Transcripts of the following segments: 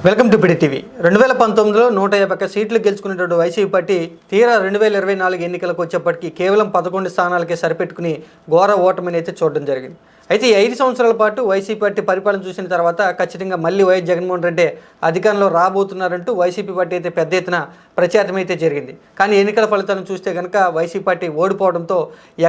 Welcome to PD TV. 2019లో 151 సీట్లు గెలుచుకున్నటువంటి YCP party తీరా 2024 ఎన్నికలకు వచ్చేప్పటికీ కేవలం 11 స్థానాలకే సరిపెట్టుకుని ఘోర ఓటమిని అయితే చూడడం జరిగింది. అయితే ఈ 5 సంవత్సరాల పాటు వైసీపీ పార్టీ పరిపాలన చూసిన తర్వాత ఖచ్చితంగా మళ్ళీ వైఎస్ జగన్మోహన్ రెడ్డి అధికారంలో రాబోతున్నారంటూ వైసీపీ పార్టీ అయితే పెద్ద ఎత్తున ప్రచారం అయితే జరిగింది. కానీ ఎన్నికల ఫలితాలను చూస్తే కనుక వైసీపీ పార్టీ ఓడిపోవడంతో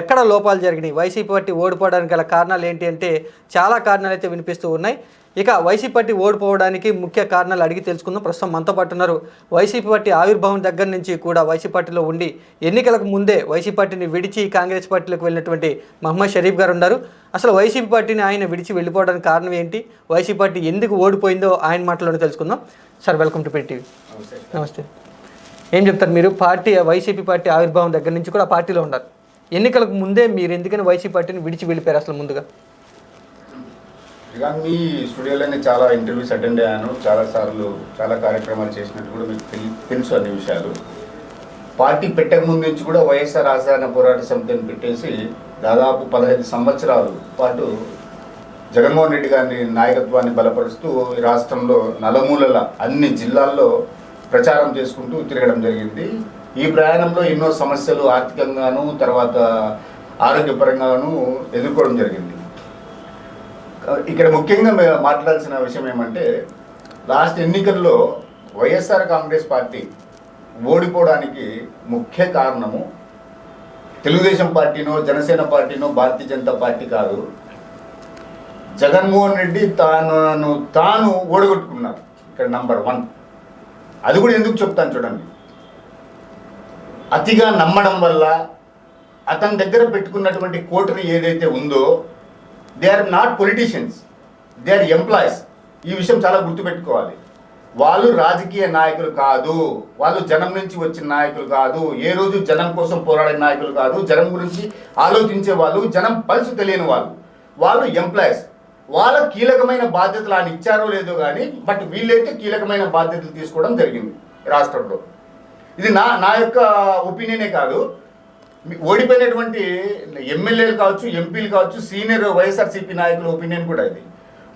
ఎక్కడ లోపాలు జరిగినాయి, వైసీపీ పార్టీ ఓడిపోవడానికి గల కారణాలు ఏంటి అంటే చాలా కారణాలు అయితే వినిపిస్తూ ఉన్నాయి. ఇక వైసీపీ పార్టీ ఓడిపోవడానికి ముఖ్య కారణాలు అడిగి తెలుసుకుందాం. ప్రస్తుతం మనతో పాటు ఉన్నారు. వైసీపీ పార్టీ ఆవిర్భావం దగ్గర నుంచి కూడా వైసీపీ పార్టీలో ఉండి ఎన్నికలకు ముందే వైసీపీ పార్టీని విడిచి కాంగ్రెస్ పార్టీలోకి వెళ్ళినటువంటి మహమ్మద్ షరీఫ్ గారు ఉన్నారు. అసలు వైసీపీ పార్టీని ఆయన విడిచి వెళ్ళిపోవడానికి కారణం ఏంటి, వైసీపీ పార్టీ ఎందుకు ఓడిపోయిందో ఆయన మాటలోనే తెలుసుకుందాం. Sir, welcome to PD TV. నమస్తే. ఏం చెప్తారు మీరు? వైసీపీ పార్టీ ఆవిర్భావం దగ్గర నుంచి కూడా పార్టీలో ఉన్నారు. ఎన్నికలకు ముందే మీరు ఎందుకని వైసీపీ పార్టీని విడిచి వెళ్ళిపోయారు అసలు ముందుగా? ఇక మీ స్టూడియోలోనే చాలా ఇంటర్వ్యూస్ అటెండ్ అయ్యాను, చాలాసార్లు చాలా కార్యక్రమాలు చేసినట్టు కూడా మీకు తెలుసు అన్ని విషయాలు. పార్టీ పెట్టక ముందు నుంచి కూడా వైఎస్ఆర్ ఆజాదీకరణ పోరాట సమితిని పెట్టేసి దాదాపు 15 సంవత్సరాల పాటు జగన్మోహన్ రెడ్డి గారి నాయకత్వాన్ని బలపరుస్తూ ఈ రాష్ట్రంలో నలుమూలల అన్ని జిల్లాల్లో ప్రచారం చేసుకుంటూ తిరగడం జరిగింది. ఈ ప్రయాణంలో ఎన్నో సమస్యలు ఆర్థికంగాను తర్వాత ఆరోగ్యపరంగాను ఎదుర్కోవడం జరిగింది. ఇక్కడ ముఖ్యంగా మాట్లాడాల్సిన విషయం ఏమంటే, లాస్ట్ ఎన్నికల్లో వైఎస్ఆర్ కాంగ్రెస్ పార్టీ ఓడిపోవడానికి ముఖ్య కారణము తెలుగుదేశం పార్టీనో జనసేన పార్టీనో భారతీయ జనతా పార్టీ కాదు, జగన్మోహన్ రెడ్డి తాను ఓడగొట్టుకున్నారు. ఇక్కడ నంబర్ 1. అది కూడా ఎందుకు చెప్తాను చూడండి. అతిగా నమ్మడం వల్ల అతని దగ్గర పెట్టుకున్నటువంటి కోటరీ ఏదైతే ఉందో, they are not politicians, they are employees. ఈ విషయం చాలా గుర్తుపెట్టుకోవాలి. వాళ్ళు రాజకీయ నాయకులు కాదు, వాళ్ళు జనం నుంచి వచ్చిన నాయకులు కాదు, ఏ రోజు జనం కోసం పోరాడే నాయకులు కాదు, జనం గురించి ఆలోచించే వాళ్ళు, జనం పల్సు తెలియని వాళ్ళు ఎంప్లాయీస్. వాళ్ళ కీలకమైన బాధ్యతలు ఆయన ఇచ్చారో లేదో కానీ, బట్ వీళ్ళైతే కీలకమైన బాధ్యతలు తీసుకోవడం జరిగింది రాష్ట్రంలో. ఇది నా యొక్క ఒపీనియనే కాదు, ఓడిపోయినటువంటి ఎమ్మెల్యేలు కావచ్చు, ఎంపీలు కావచ్చు, సీనియర్ వైఎస్ఆర్సీపీ నాయకుల ఒపీనియన్ కూడా ఇది.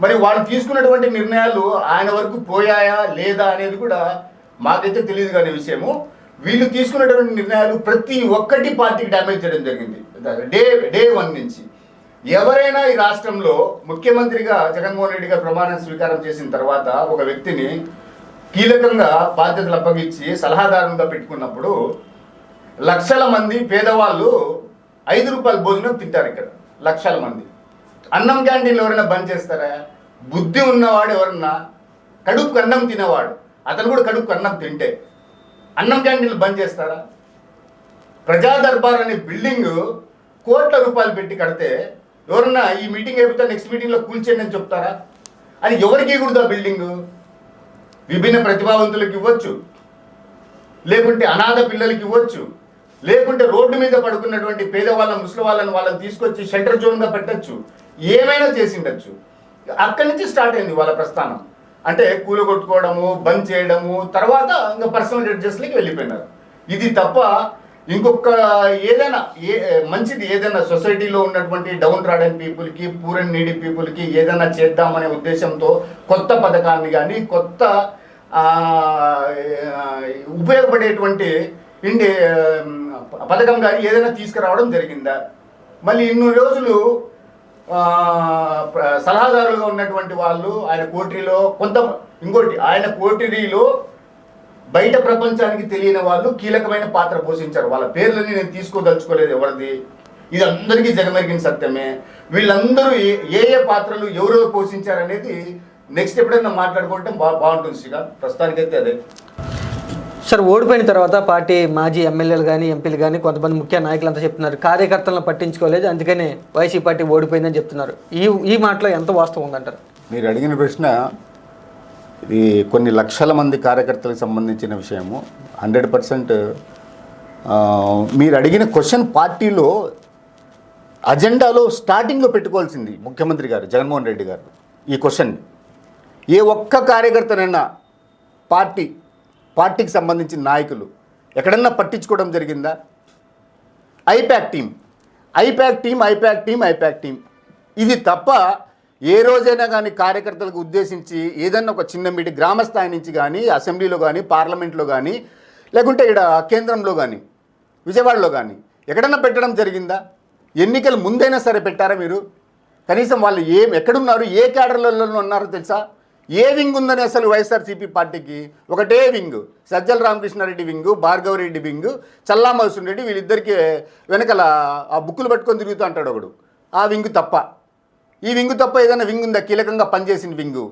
మరి వాళ్ళు తీసుకున్నటువంటి నిర్ణయాలు ఆయన వరకు పోయాయా లేదా అనేది కూడా మాకైతే తెలియదు కానీ విషయము. వీళ్ళు తీసుకున్నటువంటి నిర్ణయాలు ప్రతి ఒక్కటి పార్టీకి డ్యామేజ్ చేయడం జరిగింది. డే 1 నుంచి ఎవరైనా ఈ రాష్ట్రంలో ముఖ్యమంత్రిగా జగన్మోహన్ రెడ్డి గారు ప్రమాణ స్వీకారం చేసిన తర్వాత ఒక వ్యక్తిని కీలకంగా బాధ్యతలు అప్పగించి సలహాదారుగా పెట్టుకున్నప్పుడు లక్షల మంది పేదవాళ్ళు 5 రూపాయల భోజనం తింటారు. ఇక్కడ లక్షల మంది అన్నం క్యాంటీన్లు ఎవరైనా బంద్ చేస్తారా? బుద్ధి ఉన్నవాడు ఎవరన్నా, కడుపుకు అన్నం తినేవాడు అతను కూడా కడుపుకు అన్నం తింటే అన్నం క్యాంటీన్లు బంద్ చేస్తారా? ప్రజా దర్బార్ అనే బిల్డింగ్ కోట్ల రూపాయలు పెట్టి కడితే ఎవరన్నా ఈ మీటింగ్ అయిపోతే నెక్స్ట్ మీటింగ్లో కూల్చేయండి అని చెప్తారా? అది ఎవరికి ఇవ్వకూడదు. ఆ బిల్డింగు విభిన్న ప్రతిభావంతులకు ఇవ్వచ్చు, లేకుంటే అనాథ పిల్లలకి ఇవ్వచ్చు, లేకుంటే రోడ్డు మీద పడుకున్నటువంటి పేదవాళ్ళ ముసలి వాళ్ళని తీసుకొచ్చి షెల్టర్ జోన్గా పెట్టచ్చు, ఏమైనా చేసిండొచ్చు. అక్కడి నుంచి స్టార్ట్ అయింది వాళ్ళ ప్రస్థానం. అంటే కూలగొట్టుకోవడము, బంద్ చేయడము, తర్వాత ఇంకా పర్సనల్ అడ్జస్ట్లకి వెళ్ళిపోయినారు. ఇది తప్ప ఇంకొక ఏదైనా మంచిది ఏదైనా సొసైటీలో ఉన్నటువంటి డౌన్ ట్రాడెన్ పీపుల్కి, పూర్ అండ్ నీడీ పీపుల్కి ఏదైనా చేద్దామనే ఉద్దేశంతో కొత్త పథకాన్ని కానీ కొత్త ఉపయోగపడేటువంటి పథకం కానీ ఏదైనా తీసుకురావడం జరిగిందా? మళ్ళీ ఇన్ని రోజులు సలహాదారులుగా ఉన్నటువంటి వాళ్ళు ఆయన కోటరీలో ఇంకోటి ఆయన కోటరీలో బయట ప్రపంచానికి తెలియని వాళ్ళు కీలకమైన పాత్ర పోషించారు. వాళ్ళ పేర్లని నేను తీసుకోదలుచుకోలేదు ఎవరిది, ఇది అందరికీ జగమెరిగిన సత్యమే. వీళ్ళందరూ ఏ పాత్రలు ఎవరెవరు పోషించారనేది నెక్స్ట్ ఎప్పుడైనా మాట్లాడుకుంటే బాగుంటుంది శ్రీకాంత్. ప్రస్తుతానికైతే అదే. సార్, ఓడిపోయిన తర్వాత పార్టీ మాజీ ఎమ్మెల్యేలు కానీ ఎంపీలు కానీ కొంతమంది ముఖ్య నాయకులు అంతా చెప్తున్నారు కార్యకర్తలను పట్టించుకోలేదు, అందుకనే వైసీపీ పార్టీ ఓడిపోయిందని చెప్తున్నారు. ఈ మాటలో ఎంత వాస్తవం ఉందంటారు? మీరు అడిగిన ప్రశ్న ఇది కొన్ని లక్షల మంది కార్యకర్తలకు సంబంధించిన విషయము. 100% మీరు అడిగిన క్వశ్చన్ పార్టీలో అజెండాలో స్టార్టింగ్లో పెట్టుకోవాల్సింది ముఖ్యమంత్రి గారు జగన్మోహన్ రెడ్డి గారు. ఈ క్వశ్చన్ ఏ ఒక్క కార్యకర్తనైనా పార్టీకి సంబంధించిన నాయకులు ఎక్కడన్నా పట్టించుకోవడం జరిగిందా? ఐపాక్ టీం ఇది తప్ప ఏ రోజైనా కానీ కార్యకర్తలకు ఉద్దేశించి ఏదన్నా ఒక చిన్న మీటింగ్ గ్రామ స్థాయి నుంచి కానీ అసెంబ్లీలో కానీ పార్లమెంట్లో కానీ లేకుంటే ఇక్కడ కేంద్రంలో కానీ విజయవాడలో కానీ ఎక్కడన్నా పెట్టడం జరిగిందా? ఎన్నికల ముందైనా సరే పెట్టారా మీరు? కనీసం వాళ్ళు ఎక్కడున్నారు, ఏ క్యాడర్లలో ఉన్నారో తెలుసా? ఏ వింగ్ ఉందని అసలు వైఎస్ఆర్సీపీ పార్టీకి? ఒకటే wing, Sajjala Ramakrishna Reddy wing, Bhargava Reddy wing, Challa Madhusudan Reddy, వీళ్ళిద్దరికి వెనకాల ఆ బుక్కులు పట్టుకొని తిరుగుతూ అంటాడు ఒకడు. ఆ వింగు తప్ప, ఈ వింగు తప్ప ఏదైనా వింగ్ ఉందా కీలకంగా పనిచేసిన వింగు?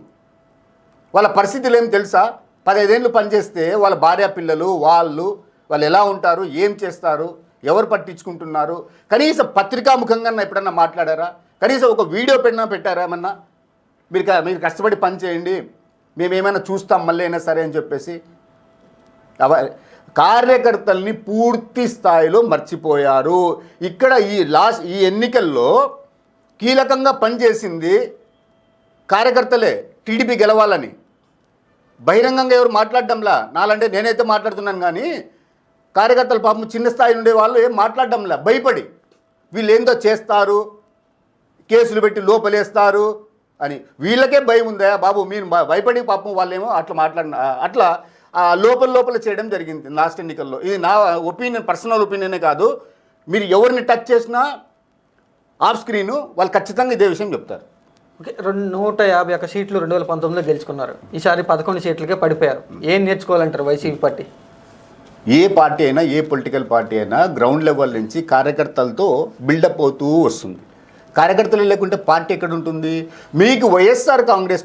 వాళ్ళ పరిస్థితులు ఏం తెలుసా? 15 ఏళ్ళు పనిచేస్తే వాళ్ళ భార్య పిల్లలు వాళ్ళు ఎలా ఉంటారు, ఏం చేస్తారు, ఎవరు పట్టించుకుంటున్నారు? కనీసం పత్రికాముఖంగా ఎప్పుడన్నా మాట్లాడారా? కనీసం ఒక వీడియో పెట్టారా ఏమన్నా? మీరు కష్టపడి పని చేయండి, మేమేమైనా చూస్తాం మళ్ళీ అయినా సరే అని చెప్పేసి కార్యకర్తల్ని పూర్తి స్థాయిలో మర్చిపోయారు. ఇక్కడ ఈ ఎన్నికల్లో కీలకంగా పనిచేసింది కార్యకర్తలే, టీడీపీ గెలవాలని. బహిరంగంగా ఎవరు మాట్లాడడంలా. నాలంటే నేనైతే మాట్లాడుతున్నాను, కానీ కార్యకర్తలు పాపం చిన్న స్థాయి ఉండే వాళ్ళు ఏం మాట్లాడడంలా, భయపడి వీళ్ళు ఏందో చేస్తారు, కేసులు పెట్టి లోపలేస్తారు అని. వీళ్ళకే భయం ఉందా బాబు? మీరు భయపడి పాపం వాళ్ళేమో అట్లా లోపల చేయడం జరిగింది లాస్ట్ ఎన్నికల్లో. ఇది నా ఒపీనియన్, పర్సనల్ ఒపీనియనే కాదు. మీరు ఎవరిని టచ్ చేసినా ఆఫ్ స్క్రీను వాళ్ళు ఖచ్చితంగా ఇదే విషయం చెప్తారు. ఓకే, 151 సీట్లు 2019లో గెలుచుకున్నారు. ఈసారి 11 సీట్లకే పడిపోయారు. ఏం నేర్చుకోవాలంటారు వైసీపీ పార్టీ? ఏ పార్టీ అయినా, ఏ పొలిటికల్ పార్టీ అయినా గ్రౌండ్ లెవెల్ నుంచి కార్యకర్తలతో బిల్డప్ అవుతూ వస్తుంది. కార్యకర్తలు లేకుంటే పార్టీ ఎక్కడ ఉంటుంది? మీకు వైఎస్ఆర్ కాంగ్రెస్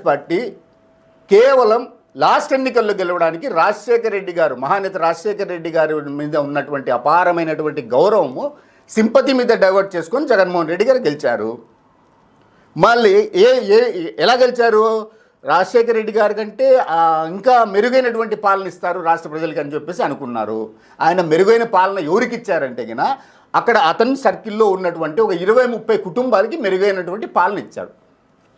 పార్టీ కేవలం లాస్ట్ ఎన్నికల్లో గెలవడానికి రాజశేఖర రెడ్డి గారు, మహానేత రాజశేఖర రెడ్డి గారి మీద ఉన్నటువంటి అపారమైనటువంటి గౌరవము, సింపతి మీద డైవర్ట్ చేసుకొని జగన్మోహన్ రెడ్డి గారు గెలిచారు. మళ్ళీ ఎలా గెలిచారు? రాజశేఖర రెడ్డి గారి కంటే ఇంకా మెరుగైనటువంటి పాలన ఇస్తారు రాష్ట్ర ప్రజలకి అని చెప్పేసి అనుకున్నారు. ఆయన మెరుగైన పాలన ఎవరికి ఇచ్చారంటే గిన అక్కడ అతని సర్కిల్లో ఉన్నటువంటి ఒక 20-30 కుటుంబాలకి మెరుగైనటువంటి పాలన ఇచ్చాడు.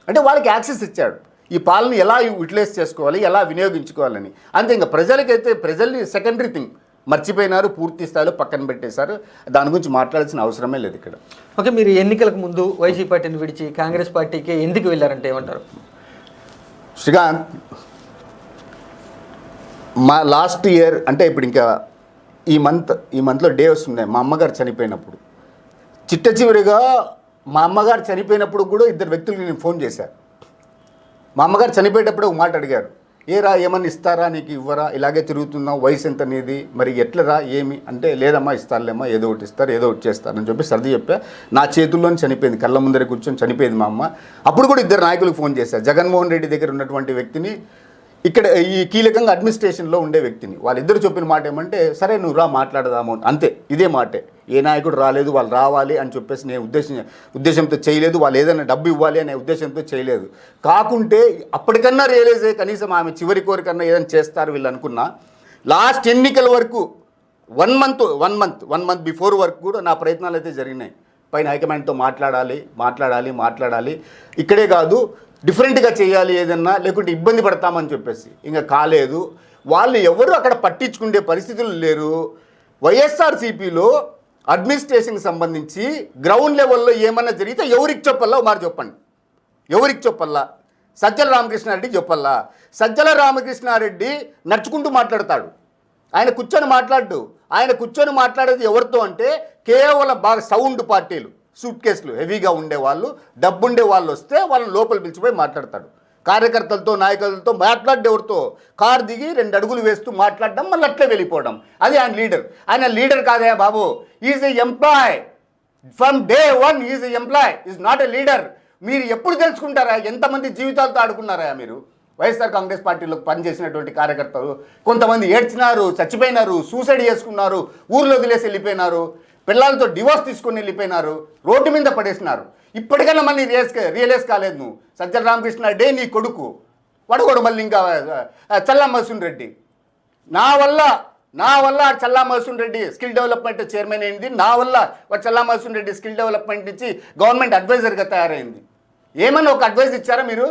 అంటే వాళ్ళకి యాక్సెస్ ఇచ్చాడు, ఈ పాలన ఎలా యూటిలైజ్ చేసుకోవాలి, ఎలా వినియోగించుకోవాలని. అంతే. ఇంకా ప్రజల్ని సెకండరీ థింగ్ మర్చిపోయినారు, పూర్తి స్థాయిలో పక్కన పెట్టేశారు. దాని గురించి మాట్లాడాల్సిన అవసరమే లేదు ఇక్కడ. ఓకే, మీరు ఎన్నికలకు ముందు వైసీపీ పార్టీని విడిచి కాంగ్రెస్ పార్టీకి ఎందుకు వెళ్ళారంటే ఏమంటారు? శ్రీకాంత్, మా లాస్ట్ ఇయర్ అంటే ఇప్పుడు ఇంకా ఈ మంత్లో డే వస్తున్నాయి. మా అమ్మగారు చనిపోయినప్పుడు, చిట్ట చివరిగా మా అమ్మగారు చనిపోయినప్పుడు కూడా 2 వ్యక్తులకి నేను ఫోన్ చేశాను. మా అమ్మగారు చనిపోయేటప్పుడు ఒక మాట అడిగారు, ఏరా ఏమన్నా ఇస్తారా, నీకు ఇవ్వరా, ఇలాగే తిరుగుతున్నావు, వయసు ఎంత నీది, మరి ఎట్లరా ఏమి అంటే, లేదమ్మా ఇస్తారులేమ్మా, ఏదో ఒకటి ఇస్తారు, ఏదో ఒకటి చేస్తారని చెప్పి సర్ది చెప్పా. నా చేతుల్లోనే చనిపోయింది, కళ్ళ ముందర కూర్చొని చనిపోయింది మా అమ్మ. అప్పుడు కూడా 2 నాయకులకు ఫోన్ చేశారు. జగన్మోహన్ రెడ్డి దగ్గర ఉన్నటువంటి వ్యక్తిని, ఇక్కడ ఈ కీలకంగా అడ్మినిస్ట్రేషన్లో ఉండే వ్యక్తిని. వాళ్ళిద్దరు చెప్పిన మాట ఏమంటే, సరే నువ్వు రా మాట్లాడదాము అంతే. ఇదే మాటే. ఏ నాయకుడు రాలేదు, వాళ్ళు రావాలి అని చెప్పేసి నేను ఉద్దేశంతో చేయలేదు. వాళ్ళు ఏదైనా డబ్బు ఇవ్వాలి అనే ఉద్దేశంతో చేయలేదు. కాకుంటే అప్పటికన్నా రియలైజ్ అయ్యి కనీసం ఆమె చివరి కోరికన్నా ఏదైనా చేస్తారు వీళ్ళు అనుకున్నా. లాస్ట్ ఎన్నికల వరకు 1 మంత్ బిఫోర్ వరకు కూడా నా ప్రయత్నాలు అయితే జరిగినాయి. పైన హైకమాండ్తో మాట్లాడాలి. ఇక్కడే కాదు, డిఫరెంట్గా చేయాలి ఏదన్నా, లేకుంటే ఇబ్బంది పడతామని చెప్పేసి ఇంకా కాలేదు. వాళ్ళు ఎవరు అక్కడ పట్టించుకునే పరిస్థితులు లేరు. వైఎస్ఆర్సీపీలో అడ్మినిస్ట్రేషన్కి సంబంధించి గ్రౌండ్ లెవెల్లో ఏమన్నా జరిగితే ఎవరికి చెప్పల్లా మరి చెప్పండి. ఎవరికి చెప్పల్లా? సజ్జల రామకృష్ణారెడ్డి చెప్పల్లా. సజ్జల రామకృష్ణారెడ్డి నడుచుకుంటూ మాట్లాడతాడు. ఆయన కూర్చొని మాట్లాడేది ఎవరితో అంటే కేవలం బాగా సౌండ్ పార్టీలు, సూట్ కేసులు హెవీగా ఉండేవాళ్ళు, డబ్బుండే వాళ్ళు వస్తే వాళ్ళని లోపల పిలిచిపోయి మాట్లాడతాడు. కార్యకర్తలతో, నాయకులతో మాట్లాడేవారితో కారు దిగి 2 అడుగులు వేస్తూ మాట్లాడడం, మళ్ళీ అట్లే వెళ్ళిపోవడం. అది ఆయన లీడర్ కాదయా బాబు. Is a employee from day 1. Is a employee, is not a leader. మీరు ఎప్పుడు తెలుసుకుంటారా ఎంతమంది జీవితాలతో ఆడుకున్నారా మీరు? వైఎస్ఆర్ కాంగ్రెస్ పార్టీలో పనిచేసినటువంటి కార్యకర్తలు కొంతమంది ఏడ్చినారు, చచ్చిపోయినారు, సూసైడ్ చేసుకున్నారు, ఊర్లో వదిలేసి వెళ్ళిపోయినారు, పిల్లలతో డివోర్స్ తీసుకొని వెళ్ళిపోయినారు, రోడ్డు మీద పడేసినారు. ఇప్పటికైనా మళ్ళీ రియలైజ్ కాలేదు నువ్వు. సజ్జల రామకృష్ణారెడ్డి నీ కొడుకు వాడు మళ్ళీ ఇంకా చల్లా మధుసూదన్ రెడ్డి. నా వల్ల Challa Madhusudan Reddy skill development chairman అయింది. నా వల్ల చల్లా మధుసూదన్ రెడ్డి స్కిల్ డెవలప్మెంట్ నుంచి గవర్నమెంట్ అడ్వైజర్గా తయారైంది. ఏమన్నా ఒక అడ్వైజ్ ఇచ్చారా మీరు?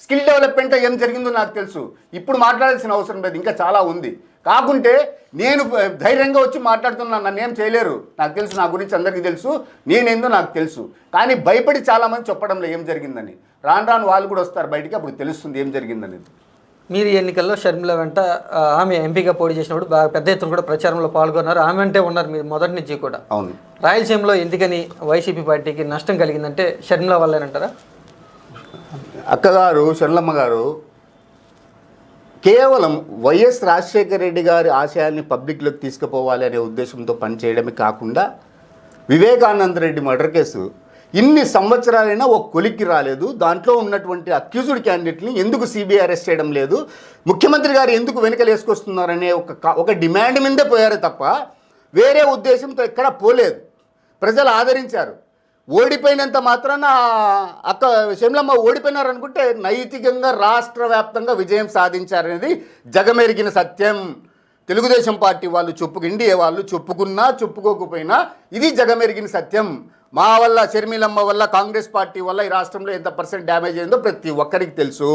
స్కిల్ డెవలప్మెంట్ ఏం జరిగిందో నాకు తెలుసు. ఇప్పుడు మాట్లాడాల్సిన అవసరం లేదు, ఇంకా చాలా ఉంది. కాకుంటే నేను ధైర్యంగా వచ్చి మాట్లాడుతున్నాను, నన్ను ఏం చేయలేరు, నాకు తెలుసు, నా గురించి అందరికీ తెలుసు, నేనేందో నాకు తెలుసు. కానీ భయపడి చాలామంది చెప్పడంలో ఏం జరిగిందని. రాను వాళ్ళు కూడా వస్తారు బయటికి, అప్పుడు తెలుస్తుంది ఏం జరిగిందనేది. మీరు ఎన్నికల్లో షర్మిల వెంట ఆమె ఎంపీగా పోటీ చేసినప్పుడు బాగా పెద్ద ఎత్తున కూడా ప్రచారంలో పాల్గొన్నారు, ఆమె అంటే ఉన్నారు మీరు మొదటి నుంచి కూడా. అవును. రాయలసీమలో ఎందుకని వైసీపీ పార్టీకి నష్టం కలిగిందంటే షర్మిల వల్లేనంటారా? అక్కగారు షర్మిలమ్మ గారు కేవలం వైఎస్ రాజశేఖర రెడ్డి గారి ఆశయాల్ని పబ్లిక్లోకి తీసుకుపోవాలి అనే ఉద్దేశంతో పనిచేయడమే కాకుండా, వివేకానంద రెడ్డి మర్డర్ కేసు ఇన్ని సంవత్సరాలైనా ఒక కొలిక్కి రాలేదు. దాంట్లో ఉన్నటువంటి అక్యూజ్డ్ క్యాండిడేట్ని ఎందుకు సిబిఐ అరెస్ట్ చేయడం లేదు, ముఖ్యమంత్రి గారు ఎందుకు వెనుకలు వేసుకొస్తున్నారనే ఒక డిమాండ్ మీదే పోయారు తప్ప వేరే ఉద్దేశంతో ఎక్కడా పోలేదు. ప్రజలు ఆదరించారు. ఓడిపోయినంత మాత్రాన అక్క షర్మిలమ్మ ఓడిపోయినారనుకుంటే నైతికంగా రాష్ట్ర వ్యాప్తంగా విజయం సాధించారనేది జగమెరిగిన సత్యం. తెలుగుదేశం పార్టీ వాళ్ళు ఎన్డీఏ వాళ్ళు చెప్పుకున్నా చెప్పుకోకపోయినా ఇది జగమెరిగిన సత్యం. మా వల్ల, షర్మిలమ్మ వల్ల, కాంగ్రెస్ పార్టీ వల్ల ఈ రాష్ట్రంలో ఎంత % డ్యామేజ్ అయిందో ప్రతి ఒక్కరికి తెలుసు.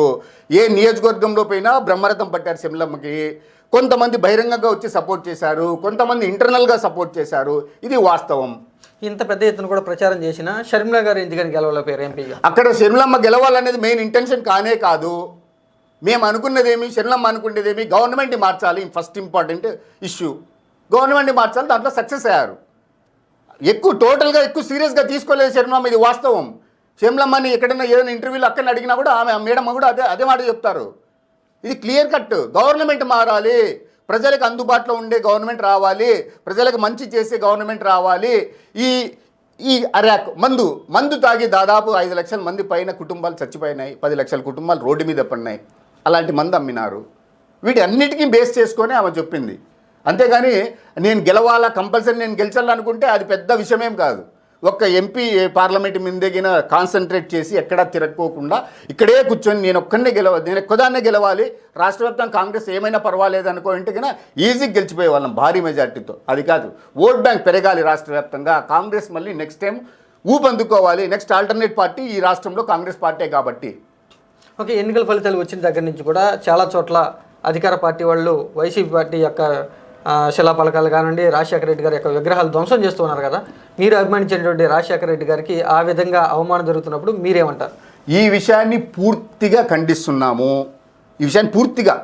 ఏ నియోజకవర్గంలో పోయినా బ్రహ్మరథం పట్టారు షర్మిలమ్మకి. కొంతమంది బహిరంగంగా వచ్చి సపోర్ట్ చేశారు, కొంతమంది ఇంటర్నల్గా సపోర్ట్ చేశారు, ఇది వాస్తవం. ఇంత పెద్ద ఎత్తున కూడా ప్రచారం చేసిన షర్మిల గారు ఎందుకని గెలవలేకపోయారు ఎంపీగా? అక్కడ షర్మిలమ్మ గెలవాలనేది మెయిన్ ఇంటెన్షన్ కానే కాదు. మేము అనుకున్నదేమి, షర్మిలమ్మ అనుకునేదేమి, గవర్నమెంట్ని మార్చాలి, ఫస్ట్ ఇంపార్టెంట్ ఇష్యూ గవర్నమెంట్ని మార్చాలి. దాంట్లో సక్సెస్ అయ్యారు. టోటల్గా ఎక్కువ సీరియస్గా తీసుకోలేదు షర్మిలమ్మ, ఇది వాస్తవం. షర్మిలమ్మని ఎక్కడైనా ఏదైనా ఇంటర్వ్యూలో అక్కడ అడిగినా కూడా ఆమె మేడం కూడా అదే మాట చెప్తారు. ఇది క్లియర్ కట్. గవర్నమెంట్ మారాలి, ప్రజలకు అందుబాటులో ఉండే గవర్నమెంట్ రావాలి, ప్రజలకు మంచి చేసే గవర్నమెంట్ రావాలి. ఈ అరాక్ మందు తాగి దాదాపు 5 లక్షల మంది పైన కుటుంబాలు చచ్చిపోయినాయి, 10 లక్షల కుటుంబాలు రోడ్డు మీద పడినాయి. అలాంటి మంది అమ్మినారు. వీటి అన్నిటికీ బేస్ చేసుకొని ఆమె చెప్పింది. అంతేగాని నేను గెలవాలా, కంపల్సరీ నేను గెలిచాలనుకుంటే అది పెద్ద విషయమేం కాదు. ఒక్క ఎంపీ పార్లమెంట్ మీదగిన కాన్సన్ట్రేట్ చేసి ఎక్కడా తిరగకోకుండా ఇక్కడే కూర్చొని నేను ఒక్కదాన్నే గెలవాలి, రాష్ట్ర వ్యాప్తంగా కాంగ్రెస్ ఏమైనా పర్వాలేదు అనుకుంటే కన్నా ఈజీగా గెలిచిపోయే వాళ్ళం భారీ మెజార్టీతో. అది కాదు, ఓట్ బ్యాంక్ పెరగాలి రాష్ట్ర వ్యాప్తంగా. కాంగ్రెస్ మళ్ళీ నెక్స్ట్ టైం ఊపందుకోవాలి. నెక్స్ట్ ఆల్టర్నేట్ పార్టీ ఈ రాష్ట్రంలో కాంగ్రెస్ పార్టీ కాబట్టి. ఓకే, ఎన్నికల ఫలితాలు వచ్చిన దగ్గర నుంచి కూడా చాలా చోట్ల అధికార పార్టీ వాళ్ళు వైసీపీ పార్టీ యొక్క శిలాఫలకాలు కానివ్వండి, రాజశేఖర రెడ్డి గారి యొక్క విగ్రహాలు ధ్వంసం చేస్తున్నారు కదా. మీరు అభిమానించినటువంటి రాజశేఖర రెడ్డి గారికి ఆ విధంగా అవమానం జరుగుతున్నప్పుడు మీరేమంటారు? ఈ విషయాన్ని పూర్తిగా ఖండిస్తున్నాము. ఈ విషయాన్ని పూర్తిగా,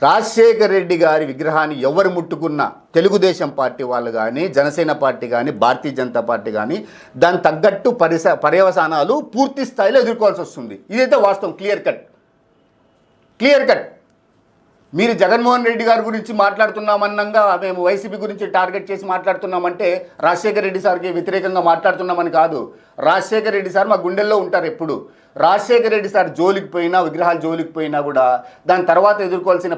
రాజశేఖర రెడ్డి గారి విగ్రహాన్ని ఎవరు ముట్టుకున్నా, తెలుగుదేశం పార్టీ వాళ్ళు కానీ, జనసేన పార్టీ కానీ, భారతీయ జనతా పార్టీ కానీ దాని తగ్గట్టు పర్యవసానాలు పూర్తి స్థాయిలో ఎదుర్కోవాల్సి వస్తుంది. ఇదైతే వాస్తవం, క్లియర్ కట్. మీరు జగన్మోహన్ రెడ్డి గారి గురించి మాట్లాడుతున్నామన్నంగా మేము వైసీపీ గురించి టార్గెట్ చేసి మాట్లాడుతున్నామంటే రాజశేఖర రెడ్డి సార్కి వ్యతిరేకంగా మాట్లాడుతున్నామని కాదు. రాజశేఖర రెడ్డి సార్ మా గుండెల్లో ఉంటారు ఎప్పుడు. రాజశేఖర రెడ్డి సార్ జోలికి పోయినా, విగ్రహాలు జోలికి పోయినా కూడా దాని తర్వాత ఎదుర్కోవాల్సిన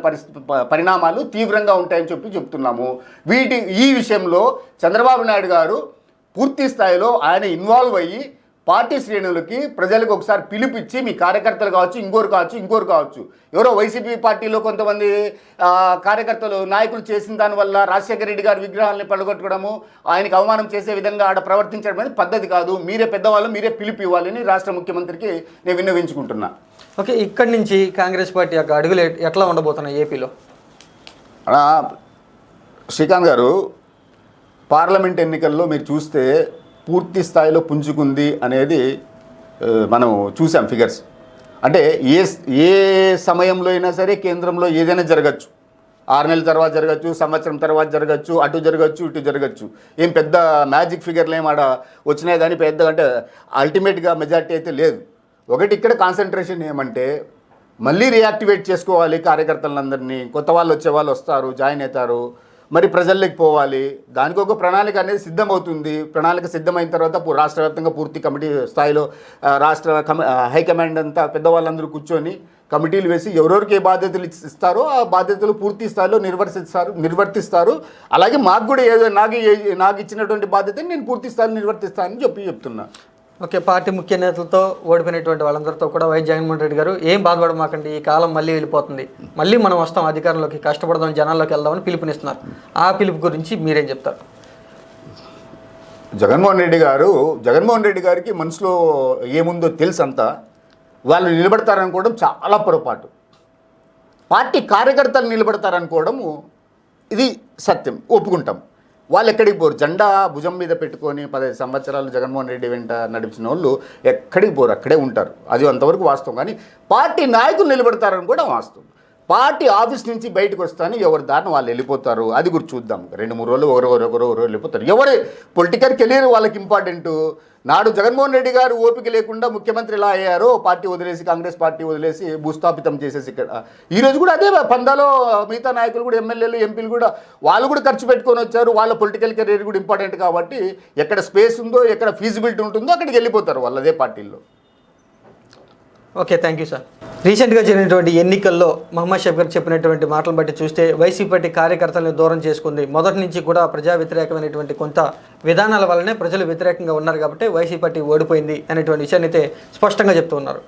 పరిణామాలు తీవ్రంగా ఉంటాయని చెప్తున్నాము. ఈ విషయంలో చంద్రబాబు నాయుడు గారు పూర్తి స్థాయిలో ఆయన ఇన్వాల్వ్ అయ్యి పార్టీ శ్రేణులకి, ప్రజలకు ఒకసారి పిలిపించి, మీ కార్యకర్తలు కావచ్చు, ఇంకోరు కావచ్చు, ఎవరో వైసీపీ పార్టీలో కొంతమంది కార్యకర్తలు, నాయకులు చేసిన దానివల్ల రాజశేఖర రెడ్డి గారి విగ్రహాలని పడగొట్టడము, ఆయనకు అవమానం చేసే విధంగా ఆడ ప్రవర్తించడం అనేది పద్ధతి కాదు. మీరే పెద్దవాళ్ళు, మీరే పిలిపి ఇవ్వాలని రాష్ట్ర ముఖ్యమంత్రికి నేను విన్నవించుకుంటున్నా. ఓకే, ఇక్కడి నుంచి కాంగ్రెస్ పార్టీ యొక్క అడుగులు ఎట్లా ఉండబోతున్నాయి ఏపీలో? శ్రీకాంత్ గారు, పార్లమెంట్ ఎన్నికల్లో మీరు చూస్తే పూర్తి స్థాయిలో పుంజుకుంది అనేది మనం చూసాం ఫిగర్స్. అంటే ఏ సమయంలో అయినా సరే కేంద్రంలో ఏదైనా జరగచ్చు. 6 నెలల తర్వాత జరగచ్చు, సంవత్సరం తర్వాత జరగచ్చు, అటు జరగచ్చు, ఇటు జరగచ్చు. ఏం పెద్ద మ్యాజిక్ ఫిగర్లు ఏం ఆడ వచ్చినాయి కానీ పెద్ద అంటే అల్టిమేట్గా మెజార్టీ అయితే లేదు. ఒకటి ఇక్కడ కాన్సన్ట్రేషన్ ఏమంటే మళ్ళీ రియాక్టివేట్ చేసుకోవాలి కార్యకర్తలందరినీ. కొత్త వాళ్ళు వచ్చే వాళ్ళు వస్తారు, జాయిన్ అవుతారు, మరి ప్రజల్లోకి పోవాలి. దానికి ఒక ప్రణాళిక అనేది సిద్ధమవుతుంది. ప్రణాళిక సిద్ధమైన తర్వాత రాష్ట్ర వ్యాప్తంగా పూర్తి కమిటీ స్థాయిలో రాష్ట్ర హైకమాండ్ అంతా పెద్దవాళ్ళందరూ కూర్చొని కమిటీలు వేసి ఎవరెవరికి ఏ బాధ్యతలు ఇస్తారో ఆ బాధ్యతలు పూర్తి స్థాయిలో నిర్వర్తిస్తారు. అలాగే మాకు కూడా ఏదో నాకు ఇచ్చినటువంటి బాధ్యతని నేను పూర్తి స్థాయిలో నిర్వర్తిస్తానని చెప్తున్నా. ఓకే, పార్టీ ముఖ్య నేతలతో ఓడిపోయినటువంటి వాళ్ళందరితో కూడా వైఎస్ జగన్మోహన్ రెడ్డి గారు ఏం బాధపడమాకండి, ఈ కాలం మళ్ళీ వెళ్ళిపోతుంది, మళ్ళీ మనం వస్తాం అధికారంలోకి, కష్టపడదాం, జనాల్లోకి వెళ్దామని పిలుపునిస్తున్నారు. ఆ పిలుపు గురించి మీరేం చెప్తారు? జగన్మోహన్ రెడ్డి గారికి మనసులో ఏముందో తెలుసు అంతా. వాళ్ళు నిలబడతారనుకోవడం చాలా పొరపాటు. పార్టీ కార్యకర్తలు నిలబడతారనుకోవడము ఇది సత్యం, ఒప్పుకుంటాం. వాళ్ళు ఎక్కడికి పోరు. జెండా భుజం మీద పెట్టుకొని 15 సంవత్సరాలు జగన్మోహన్ రెడ్డి వెంట నడిపించిన వాళ్ళు ఎక్కడికి పోరు, అక్కడే ఉంటారు. అది అంతవరకు వాస్తవం. కానీ పార్టీ నాయకులు నిలబడతారని కూడా వాస్తవం. పార్టీ ఆఫీస్ నుంచి బయటకు వస్తాను ఎవరి దారిని వాళ్ళు వెళ్ళిపోతారు. అది కూడా చూద్దాం. 2-3 రోజులు ఒకరు వెళ్ళిపోతారు. ఎవరి పొలిటికల్ కెరీర్ వాళ్ళకి ఇంపార్టెంట్. నాడు జగన్మోహన్ రెడ్డి గారు ఓపిక లేకుండా ముఖ్యమంత్రి ఎలా అయ్యారో, పార్టీ వదిలేసి కాంగ్రెస్ పార్టీ వదిలేసి భూస్థాపితం చేసేసి ఇక్కడ ఈరోజు కూడా అదే పందాలో మిగతా నాయకులు కూడా, ఎమ్మెల్యేలు ఎంపీలు కూడా వాళ్ళు కూడా ఖర్చు పెట్టుకొని వచ్చారు. వాళ్ళ పొలిటికల్ కెరీర్ కూడా ఇంపార్టెంట్ కాబట్టి ఎక్కడ స్పేస్ ఉందో, ఎక్కడ ఫీజిబిలిటీ ఉంటుందో అక్కడికి వెళ్ళిపోతారు వాళ్ళు అదే పార్టీల్లో. Okay, thank you sir. రీసెంట్గా జరిగినటువంటి ఎన్నికల్లో మహమ్మద్ షఫీ గారు చెప్పినటువంటి మాటలను బట్టి చూస్తే వైసీపీ పార్టీ కార్యకర్తలను దూరం చేసుకుంది. మొదటి నుంచి కూడా ప్రజా వ్యతిరేకమైనటువంటి కొంత విధానాల వల్లనే ప్రజలు వ్యతిరేకంగా ఉన్నారు కాబట్టి వైసీపీ పార్టీ ఓడిపోయింది అనేటువంటి విషయాన్ని అయితే స్పష్టంగా చెప్తూ ఉన్నారు.